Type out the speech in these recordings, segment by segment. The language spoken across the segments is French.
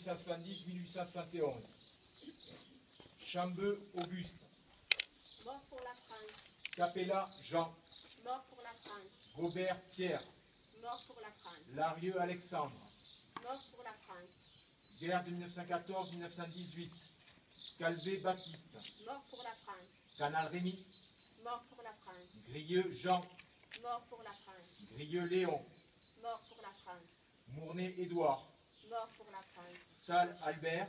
1870-1871. Chambeux Auguste. Mort pour la France. Capella Jean. Mort pour la France. Gobert Pierre. Mort pour la France. Larieux Alexandre. Mort pour la France. Guerre de 1914-1918. Calvé Baptiste. Mort pour la France. Canal Rémy. Mort pour la France. Grieux Jean. Mort pour la France. Grieux Léon. Mort pour la France. Mournet Édouard. Mort pour la France. Salle Albert.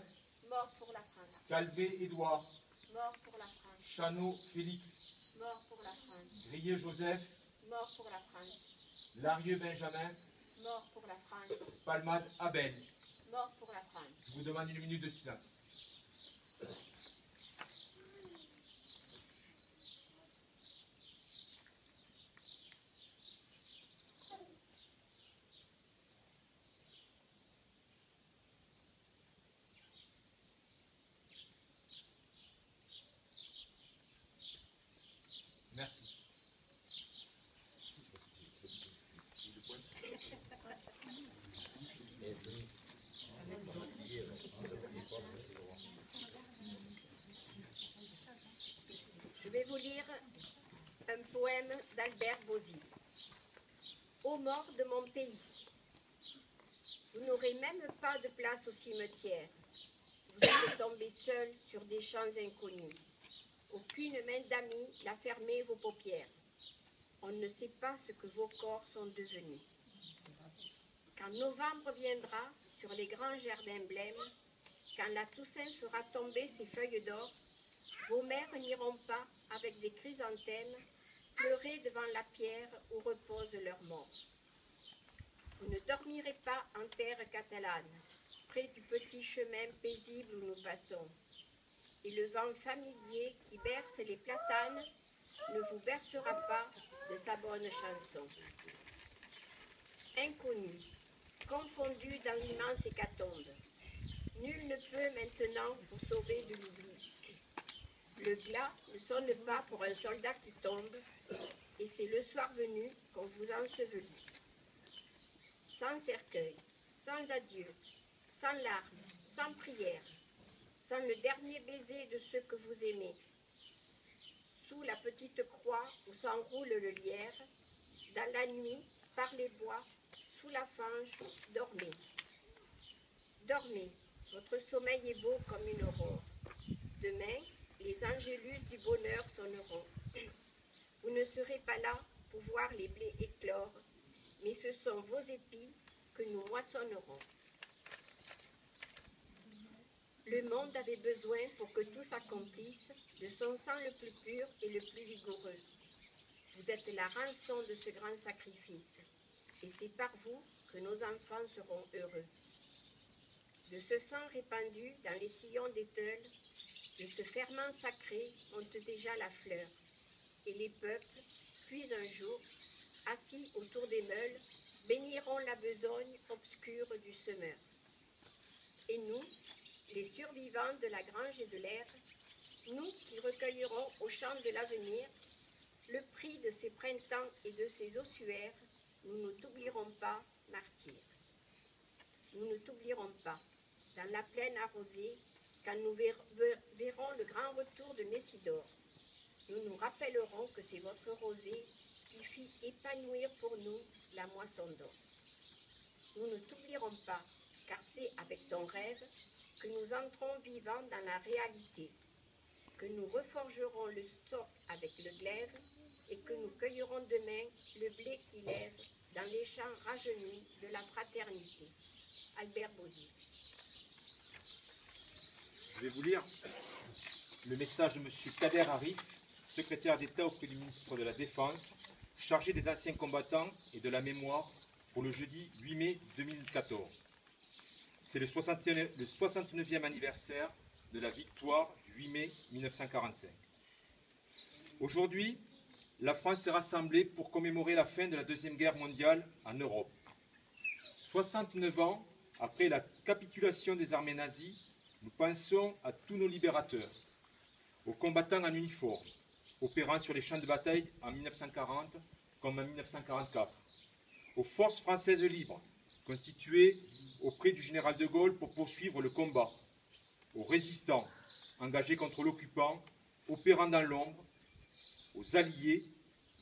Mort pour la France. Calvé Édouard. Mort pour la France. Chanot Félix. Mort pour la France. Grieux Joseph. Mort pour la France. Larieux Benjamin. Mort pour la France. Palmade Abel. Mort pour la France. Je vous demande une minute de silence. Merci. Je vais vous lire un poème d'Albert Bozzi. Ô morts de mon pays, vous n'aurez même pas de place au cimetière. Vous êtes tombés seuls sur des champs inconnus. Aucune main d'ami n'a fermé vos paupières. On ne sait pas ce que vos corps sont devenus. Quand novembre viendra sur les grands jardins blêmes, quand la Toussaint fera tomber ses feuilles d'or, vos mères n'iront pas, avec des chrysanthèmes, pleurer devant la pierre où repose leur mort. Vous ne dormirez pas en terre catalane, près du petit chemin paisible où nous passons. Et le vent familier qui berce les platanes ne vous bercera pas de sa bonne chanson. Inconnus, confondus dans l'immense hécatombe, nul ne peut maintenant vous sauver de l'oubli. Le glas ne sonne pas pour un soldat qui tombe, et c'est le soir venu qu'on vous ensevelit. Sans cercueil, sans adieu, sans larmes, sans prière, sans le dernier baiser de ceux que vous aimez. Sous la petite croix où s'enroule le lierre, dans la nuit, par les bois, sous la fange, dormez. Dormez, votre sommeil est beau comme une aurore. Demain, les angélus du bonheur sonneront. Vous ne serez pas là pour voir les blés éclore, mais ce sont vos épis que nous moissonnerons. Le monde avait besoin pour que tout s'accomplisse de son sang le plus pur et le plus vigoureux. Vous êtes la rançon de ce grand sacrifice, et c'est par vous que nos enfants seront heureux. De ce sang répandu dans les sillons des teules, de ce ferment sacré monte déjà la fleur, et les peuples, puis un jour, assis autour des meules, béniront la besogne obscure du semeur. Et nous, les survivants de la grange et de l'air, nous qui recueillerons au champ de l'avenir le prix de ces printemps et de ces ossuaires, nous ne t'oublierons pas, martyr. Nous ne t'oublierons pas, dans la plaine arrosée, quand nous verrons le grand retour de Messidor. Nous nous rappellerons que c'est votre rosée qui fit épanouir pour nous la moisson d'or. Nous ne t'oublierons pas, car c'est avec ton rêve que nous entrons vivants dans la réalité, que nous reforgerons le soc avec le glaive et que nous cueillerons demain le blé qui lève dans les champs rajeunis de la fraternité. Albert Bozzi. Je vais vous lire le message de M. Kader Arif, secrétaire d'État auprès du ministre de la Défense, chargé des anciens combattants et de la mémoire pour le jeudi 8 mai 2014. C'est le 69e anniversaire de la victoire du 8 mai 1945. Aujourd'hui, la France est rassemblée pour commémorer la fin de la Deuxième Guerre mondiale en Europe. 69 ans après la capitulation des armées nazies, nous pensons à tous nos libérateurs, aux combattants en uniforme, opérant sur les champs de bataille en 1940 comme en 1944, aux forces françaises libres, constituées auprès du général de Gaulle pour poursuivre le combat, aux résistants engagés contre l'occupant, opérant dans l'ombre, aux alliés,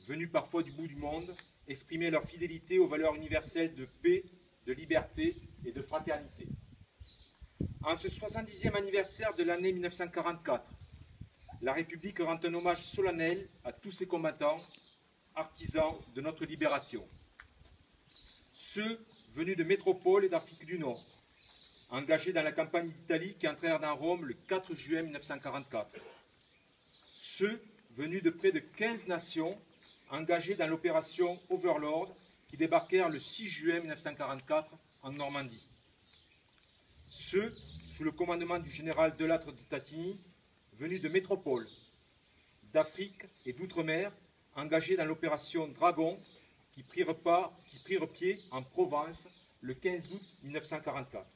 venus parfois du bout du monde, exprimer leur fidélité aux valeurs universelles de paix, de liberté et de fraternité. En ce 70e anniversaire de l'année 1944, la République rend un hommage solennel à tous ces combattants, artisans de notre libération. Ceux venus de métropole et d'Afrique du Nord, engagés dans la campagne d'Italie qui entrèrent dans Rome le 4 juin 1944. Ceux venus de près de 15 nations, engagés dans l'opération Overlord qui débarquèrent le 6 juin 1944 en Normandie. Ceux, sous le commandement du général Delattre de Tassigny, venus de métropole, d'Afrique et d'outre-mer, engagés dans l'opération Dragon qui prirent pied en Provence le 15 août 1944.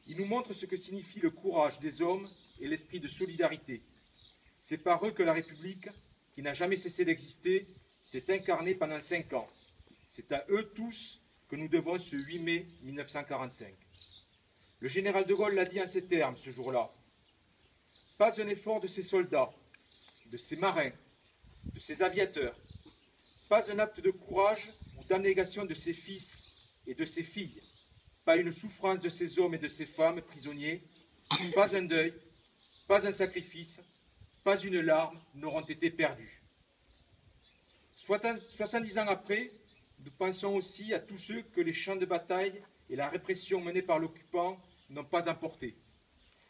Ils nous montrent ce que signifie le courage des hommes et l'esprit de solidarité. C'est par eux que la République, qui n'a jamais cessé d'exister, s'est incarnée pendant 5 ans. C'est à eux tous que nous devons ce 8 mai 1945. Le général de Gaulle l'a dit en ces termes ce jour-là. Pas un effort de ses soldats, de ses marins, de ses aviateurs, pas un acte de courage ou d'abnégation de ses fils et de ses filles, pas une souffrance de ces hommes et de ces femmes prisonniers, pas un deuil, pas un sacrifice, pas une larme n'auront été perdus. 70 ans après, nous pensons aussi à tous ceux que les champs de bataille et la répression menée par l'occupant n'ont pas emportés,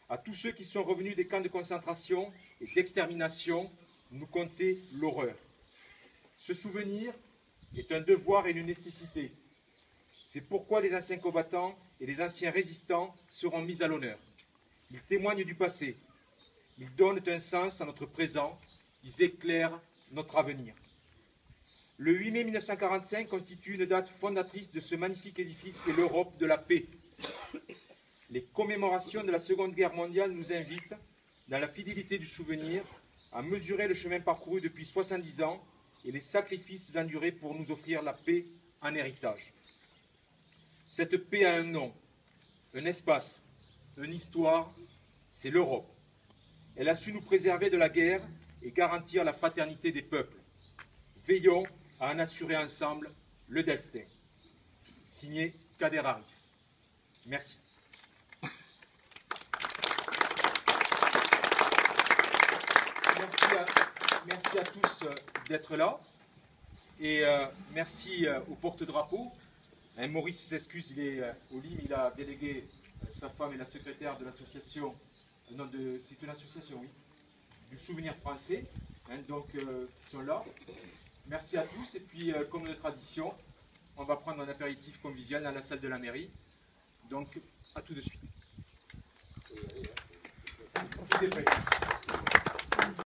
à tous ceux qui sont revenus des camps de concentration et d'extermination nous conter l'horreur. Ce souvenir est un devoir et une nécessité. C'est pourquoi les anciens combattants et les anciens résistants seront mis à l'honneur. Ils témoignent du passé. Ils donnent un sens à notre présent. Ils éclairent notre avenir. Le 8 mai 1945 constitue une date fondatrice de ce magnifique édifice qu'est l'Europe de la paix. Les commémorations de la Seconde Guerre mondiale nous invitent, dans la fidélité du souvenir, à mesurer le chemin parcouru depuis 70 ans et les sacrifices endurés pour nous offrir la paix en héritage. Cette paix a un nom, un espace, une histoire, c'est l'Europe. Elle a su nous préserver de la guerre et garantir la fraternité des peuples. Veillons à en assurer ensemble le destin. Signé Kader Arif. Merci. Merci à tous d'être là et merci au porte-drapeau. Maurice s'excuse, il est au lit, mais il a délégué sa femme et la secrétaire de l'association, c'est une association, oui, du souvenir français, donc qui sont là. Merci à tous et puis comme de tradition, on va prendre un apéritif convivial dans la salle de la mairie. Donc à tout de suite. Tout est prêt.